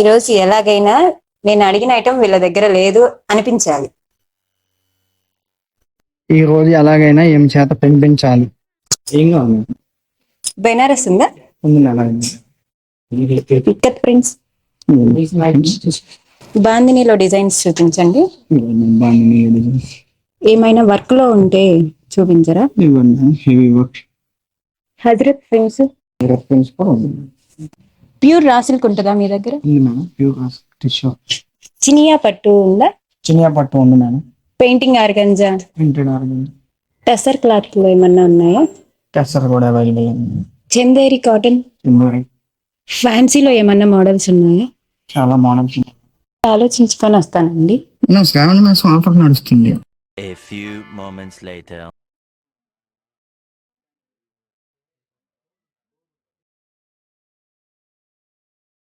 ఈరోజు ఎలాగైనా నేను అడిగిన ఐటమ్ వీళ్ళ దగ్గర లేదు అనిపించాలి. ఈ రోజు ఎలాగైనా ఏం చేత పెంచాలి. ఏం కావాలి? బెనారస్ ఉందా? ఉంది మేడం. ఇక్కత్ ప్రింట్స్, బాందినీలో డిజైన్స్ చూపించండి. ఏమైనా వర్క్ లో ఉంటే చూపించరా? Heavy work. హజరత్ ప్రింట్స్, కూడా ఉంది. ప్యూర్ రాసిల్క్ ఉంటుందా మీ దగ్గర? ఉంది మేడం. Pure tissue. చినియా పట్టు ఉందా? చినియా పట్టు ఉంది madam. Painting organza, printed organza, tussar cloth లో ఏమన్నా ఉన్నాయా? టెస్సర్ కూడా అవైలబుల్ ఉంది. చందేరి కాటన్, ఫ్యాన్సీలో ఏమన్నా మోడల్స్ ఉన్నాయా? చాలా మోడల్స్. ఆలోచించుకొని వస్తానండి. శ్రావణ మాసం ఆఫర్ నడుస్తుంది. A few moments later.